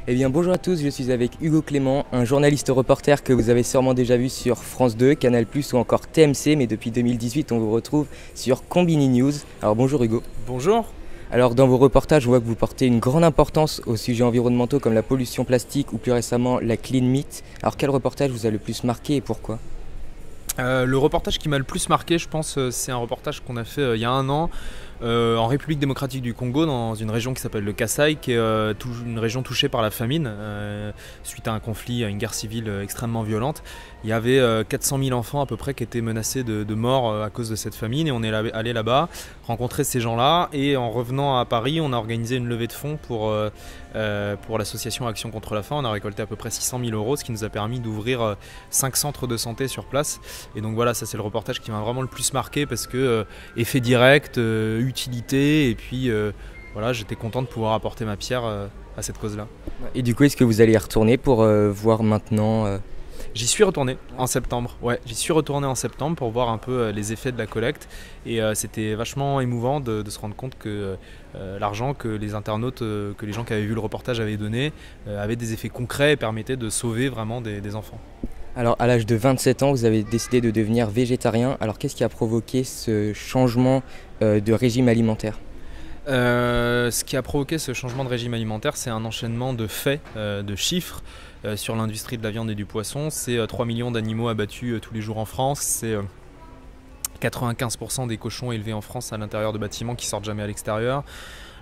Eh bien bonjour à tous, je suis avec Hugo Clément, un journaliste reporter que vous avez sûrement déjà vu sur France 2, Canal+, ou encore TMC, mais depuis 2018 on vous retrouve sur Combini News. Alors bonjour Hugo. Bonjour. Alors dans vos reportages, on voit que vous portez une grande importance aux sujets environnementaux comme la pollution plastique ou plus récemment la Clean Meat. Alors quel reportage vous a le plus marqué et pourquoi ? Le reportage qui m'a le plus marqué, je pense, c'est un reportage qu'on a fait il y a un an en République démocratique du Congo, dans une région qui s'appelle le Kasaï, qui est une région touchée par la famine suite à un conflit, à une guerre civile extrêmement violente. Il y avait 400 000 enfants à peu près qui étaient menacés de mort à cause de cette famine, et on est allé là-bas rencontrer ces gens-là, et en revenant à Paris, on a organisé une levée de fonds pour l'association Action contre la faim. On a récolté à peu près 600 000 €, ce qui nous a permis d'ouvrir 5 centres de santé sur place. Et donc voilà, ça c'est le reportage qui m'a vraiment le plus marqué parce que effet direct, utilité, et puis voilà, j'étais content de pouvoir apporter ma pierre à cette cause-là. Et du coup, est-ce que vous allez y retourner pour voir maintenant J'y suis retourné en septembre. Ouais, j'y suis retourné en septembre pour voir un peu les effets de la collecte, et c'était vachement émouvant de se rendre compte que l'argent que les internautes, que les gens qui avaient vu le reportage avaient donné, avait des effets concrets et permettait de sauver vraiment des enfants. Alors à l'âge de 27 ans, vous avez décidé de devenir végétarien. Alors qu'est-ce qui a provoqué ce changement de régime alimentaire ? Ce qui a provoqué ce changement de régime alimentaire, c'est un enchaînement de faits, de chiffres sur l'industrie de la viande et du poisson. C'est 3 millions d'animaux abattus tous les jours en France, c'est 95% des cochons élevés en France à l'intérieur de bâtiments qui sortent jamais à l'extérieur,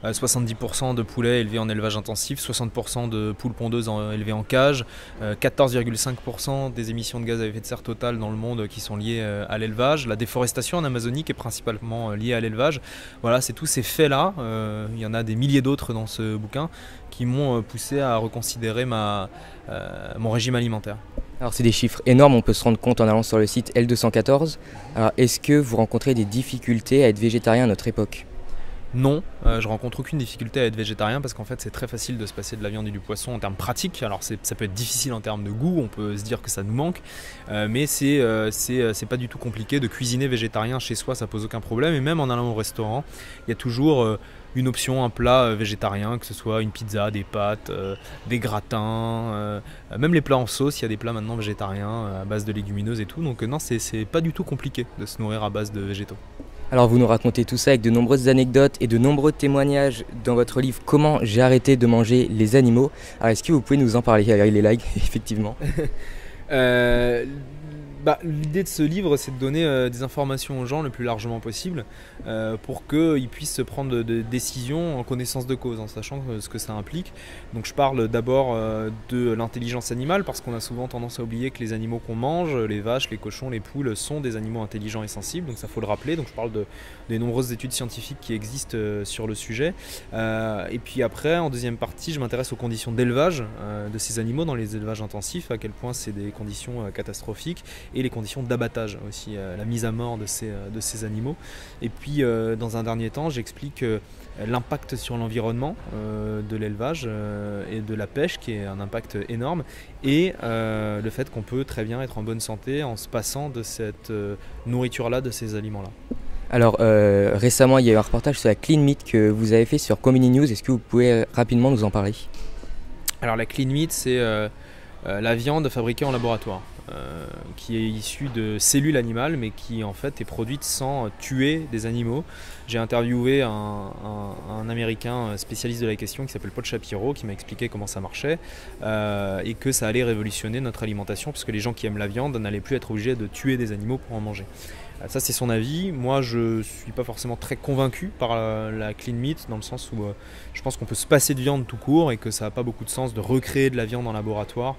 70% de poulets élevés en élevage intensif, 60% de poules pondeuses élevées en cage, 14,5% des émissions de gaz à effet de serre totales dans le monde qui sont liées à l'élevage, la déforestation en Amazonie qui est principalement liée à l'élevage. Voilà, c'est tous ces faits-là, il y en a des milliers d'autres dans ce bouquin, qui m'ont poussé à reconsidérer mon régime alimentaire. Alors c'est des chiffres énormes, on peut se rendre compte en allant sur le site L214. Alors est-ce que vous rencontrez des difficultés à être végétarien à notre époque ? Non, je rencontre aucune difficulté à être végétarien parce qu'en fait c'est très facile de se passer de la viande et du poisson en termes pratiques. Alors ça peut être difficile en termes de goût, on peut se dire que ça nous manque, mais c'est pas du tout compliqué de cuisiner végétarien chez soi, ça pose aucun problème. Et même en allant au restaurant, il y a toujours une option, un plat végétarien, que ce soit une pizza, des pâtes, des gratins, même les plats en sauce, il y a des plats maintenant végétariens à base de légumineuses et tout. Donc non, c'est pas du tout compliqué de se nourrir à base de végétaux. Alors vous nous racontez tout ça avec de nombreuses anecdotes et de nombreux témoignages dans votre livre « Comment j'ai arrêté de manger les animaux ». Alors est-ce que vous pouvez nous en parler ? Alors il est là, effectivement. L'idée de ce livre, c'est de donner des informations aux gens le plus largement possible pour qu'ils puissent se prendre des décisions en connaissance de cause, en sachant ce que ça implique. Donc je parle d'abord de l'intelligence animale, parce qu'on a souvent tendance à oublier que les animaux qu'on mange, les vaches, les cochons, les poules, sont des animaux intelligents et sensibles, donc ça faut le rappeler. Donc je parle des nombreuses études scientifiques qui existent sur le sujet. Et puis après, en deuxième partie, je m'intéresse aux conditions d'élevage de ces animaux dans les élevages intensifs, à quel point c'est des conditions catastrophiques, et les conditions d'abattage aussi, la mise à mort de ces animaux. Et puis dans un dernier temps, j'explique l'impact sur l'environnement de l'élevage et de la pêche, qui est un impact énorme, et le fait qu'on peut très bien être en bonne santé en se passant de cette nourriture-là, de ces aliments-là. Alors récemment, il y a eu un reportage sur la Clean Meat que vous avez fait sur Combini News. Est-ce que vous pouvez rapidement nous en parler ? Alors la Clean Meat, c'est la viande fabriquée en laboratoire, qui est issue de cellules animales, mais qui en fait est produite sans tuer des animaux. J'ai interviewé un Américain spécialiste de la question qui s'appelle Paul Shapiro, qui m'a expliqué comment ça marchait et que ça allait révolutionner notre alimentation, puisque les gens qui aiment la viande n'allaient plus être obligés de tuer des animaux pour en manger. Ça c'est son avis. Moi je ne suis pas forcément très convaincu par la Clean Meat, dans le sens où je pense qu'on peut se passer de viande tout court et que ça n'a pas beaucoup de sens de recréer de la viande en laboratoire.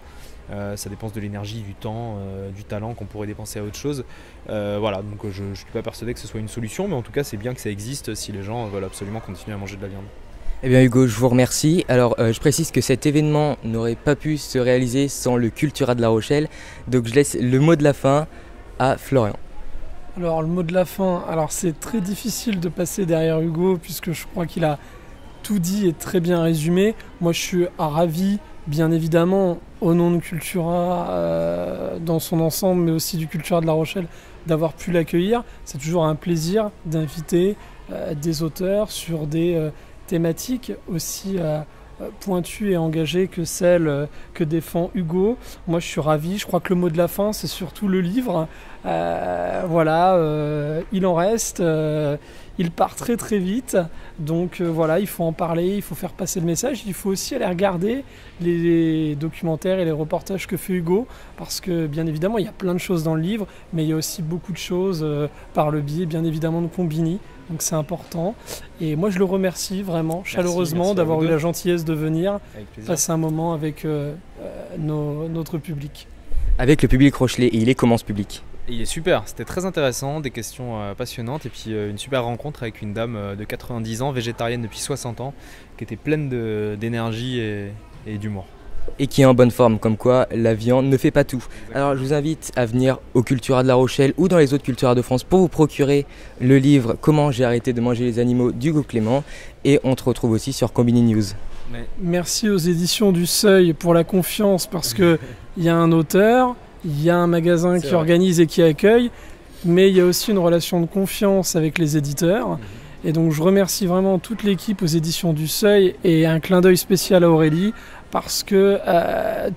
Ça dépense de l'énergie, du temps, du talent qu'on pourrait dépenser à autre chose. Voilà, donc je ne suis pas persuadé que ce soit une solution, mais en tout cas c'est bien que ça existe si les gens veulent absolument continuer à manger de la viande. Eh bien Hugo, je vous remercie. Alors je précise que cet événement n'aurait pas pu se réaliser sans le Cultura de La Rochelle, donc je laisse le mot de la fin à Florian. Alors le mot de la fin, alors c'est très difficile de passer derrière Hugo puisque je crois qu'il a tout dit et très bien résumé. Moi je suis ravi, bien évidemment, au nom de Cultura dans son ensemble, mais aussi du Cultura de La Rochelle, d'avoir pu l'accueillir. C'est toujours un plaisir d'inviter des auteurs sur des thématiques aussi pointue et engagée que celle que défend Hugo. Moi, je suis ravi. Je crois que le mot de la fin, c'est surtout le livre. Il en reste. Il part très très vite. Donc voilà, il faut en parler, il faut faire passer le message. Il faut aussi aller regarder les documentaires et les reportages que fait Hugo. Parce que bien évidemment, il y a plein de choses dans le livre, mais il y a aussi beaucoup de choses par le biais, bien évidemment, de Combini. Donc c'est important. Et moi, je le remercie vraiment chaleureusement d'avoir eu la gentillesse de venir passer un moment avec notre public. Avec le public Rochelet, et il est comment ce public? Et il est super, c'était très intéressant, des questions passionnantes et puis une super rencontre avec une dame de 90 ans, végétarienne depuis 60 ans, qui était pleine d'énergie et d'humour. Et qui est en bonne forme, comme quoi la viande ne fait pas tout. Alors je vous invite à venir au Cultura de La Rochelle ou dans les autres Cultura de France pour vous procurer le livre Comment j'ai arrêté de manger les animaux d'Hugo Clément, et on te retrouve aussi sur Combini News. Merci aux éditions du Seuil pour la confiance, parce qu'il y a un auteur, il y a un magasin qui organise et qui accueille, mais il y a aussi une relation de confiance avec les éditeurs. Et donc je remercie vraiment toute l'équipe aux éditions du Seuil, et un clin d'œil spécial à Aurélie, parce que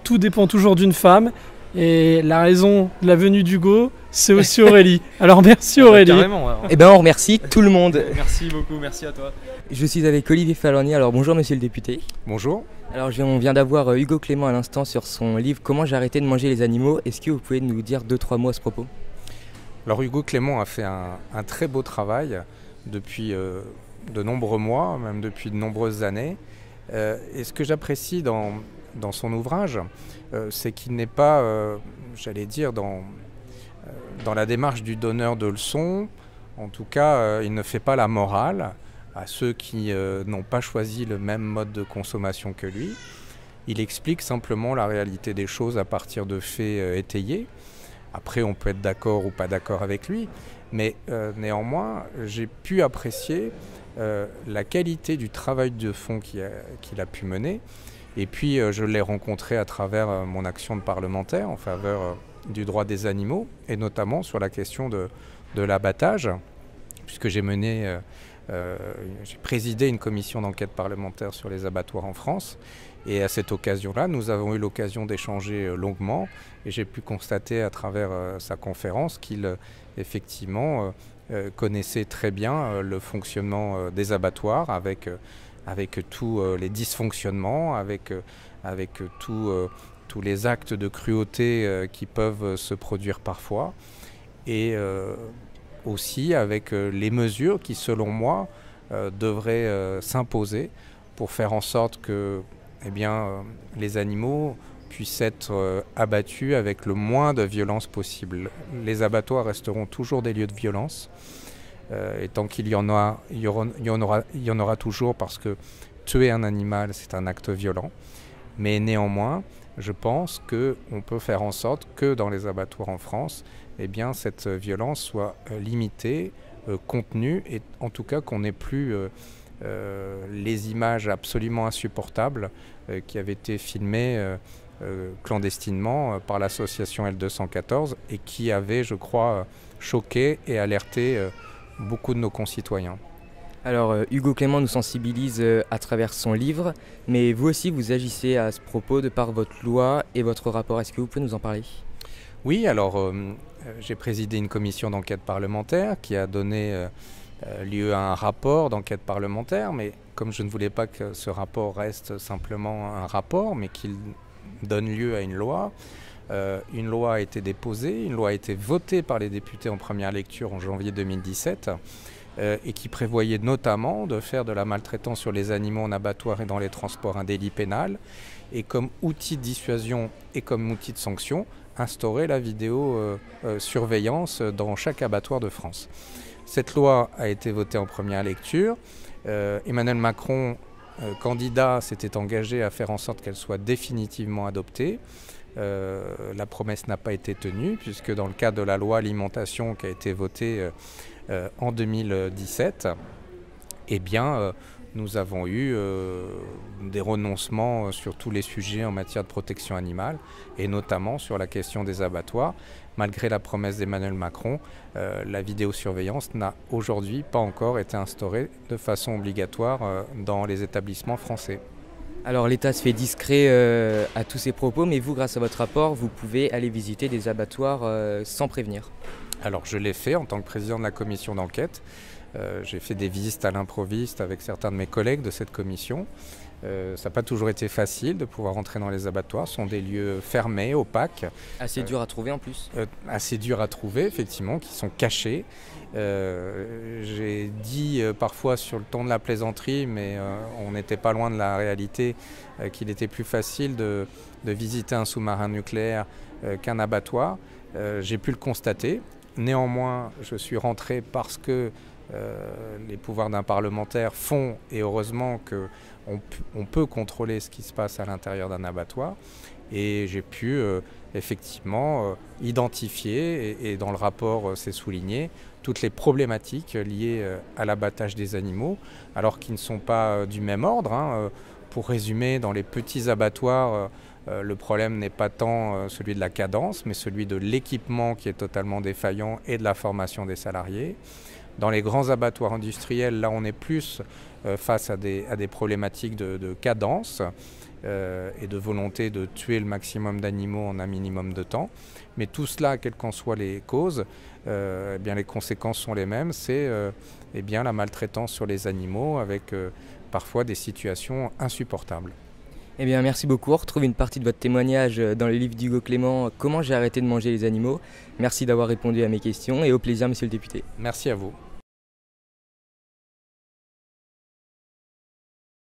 tout dépend toujours d'une femme, et la raison de la venue d'Hugo, c'est aussi Aurélie. Alors merci Aurélie. Carrément, ouais. Eh bien on remercie tout le monde. Merci beaucoup, merci à toi. Je suis avec Olivier Falorni. Alors bonjour monsieur le député. Bonjour. Alors on vient d'avoir Hugo Clément à l'instant sur son livre Comment j'ai arrêté de manger les animaux. Est-ce que vous pouvez nous dire 2-3 mots à ce propos? Alors Hugo Clément a fait un très beau travail depuis de nombreux mois, même depuis de nombreuses années. Et ce que j'apprécie dans son ouvrage, c'est qu'il n'est pas, j'allais dire, dans la démarche du donneur de leçons. En tout cas, il ne fait pas la morale à ceux qui n'ont pas choisi le même mode de consommation que lui. Il explique simplement la réalité des choses à partir de faits étayés. Après, on peut être d'accord ou pas d'accord avec lui, mais néanmoins, j'ai pu apprécier la qualité du travail de fond qu'il a pu mener. Et puis, je l'ai rencontré à travers mon action de parlementaire en faveur du droit des animaux, et notamment sur la question de l'abattage, puisque j'ai présidé une commission d'enquête parlementaire sur les abattoirs en France. Et à cette occasion-là, nous avons eu l'occasion d'échanger longuement, et j'ai pu constater à travers sa conférence qu'il effectivement connaissait très bien le fonctionnement des abattoirs, avec tous les dysfonctionnements, avec tous les actes de cruauté qui peuvent se produire parfois, et aussi avec les mesures qui, selon moi, devraient s'imposer pour faire en sorte que les animaux puissent être abattus avec le moins de violence possible. Les abattoirs resteront toujours des lieux de violence, et tant qu'il y en aura toujours, parce que tuer un animal, c'est un acte violent. Mais néanmoins, je pense qu'on peut faire en sorte que dans les abattoirs en France, cette violence soit limitée, contenue, et en tout cas qu'on n'ait plus les images absolument insupportables qui avaient été filmées clandestinement par l'association L214, et qui avaient, je crois, choqué et alerté beaucoup de nos concitoyens. Alors Hugo Clément nous sensibilise à travers son livre, mais vous aussi vous agissez à ce propos de par votre loi et votre rapport. Est-ce que vous pouvez nous en parler? Oui, alors j'ai présidé une commission d'enquête parlementaire qui a donné lieu à un rapport d'enquête parlementaire, mais comme je ne voulais pas que ce rapport reste simplement un rapport, mais qu'il donne lieu à une loi a été déposée, une loi a été votée par les députés en première lecture en janvier 2017, et qui prévoyait notamment de faire de la maltraitance sur les animaux en abattoir et dans les transports un délit pénal, et comme outil de dissuasion et comme outil de sanction, instaurer la vidéosurveillance dans chaque abattoir de France. Cette loi a été votée en première lecture. Emmanuel Macron, candidat, s'était engagé à faire en sorte qu'elle soit définitivement adoptée. La promesse n'a pas été tenue, puisque dans le cadre de la loi alimentation qui a été votée en 2017, nous avons eu des renoncements sur tous les sujets en matière de protection animale, et notamment sur la question des abattoirs. Malgré la promesse d'Emmanuel Macron, la vidéosurveillance n'a aujourd'hui pas encore été instaurée de façon obligatoire dans les établissements français. Alors l'État se fait discret à tous ces propos, mais vous, grâce à votre rapport, vous pouvez aller visiter des abattoirs sans prévenir. Alors je l'ai fait en tant que président de la commission d'enquête. J'ai fait des visites à l'improviste avec certains de mes collègues de cette commission. Ça n'a pas toujours été facile de pouvoir entrer dans les abattoirs. Ce sont des lieux fermés, opaques. Assez dur à trouver en plus. Assez durs à trouver, effectivement, qui sont cachés. J'ai dit parfois sur le ton de la plaisanterie, mais on n'était pas loin de la réalité, qu'il était plus facile de visiter un sous-marin nucléaire qu'un abattoir. J'ai pu le constater. Néanmoins, je suis rentré parce que les pouvoirs d'un parlementaire font, et heureusement qu'on peut contrôler ce qui se passe à l'intérieur d'un abattoir. Et j'ai pu effectivement identifier, et dans le rapport c'est souligné, toutes les problématiques liées à l'abattage des animaux, alors qu'ils ne sont pas du même ordre. Pour résumer, dans les petits abattoirs, le problème n'est pas tant celui de la cadence, mais celui de l'équipement qui est totalement défaillant et de la formation des salariés. Dans les grands abattoirs industriels, là on est plus face à des problématiques de cadence et de volonté de tuer le maximum d'animaux en un minimum de temps. Mais tout cela, quelles qu'en soient les causes, eh bien les conséquences sont les mêmes. C'est eh bien la maltraitance sur les animaux avec parfois des situations insupportables. Eh bien, merci beaucoup. On retrouve une partie de votre témoignage dans le livre d'Hugo Clément, « Comment j'ai arrêté de manger les animaux ». Merci d'avoir répondu à mes questions et au plaisir, monsieur le député. Merci à vous.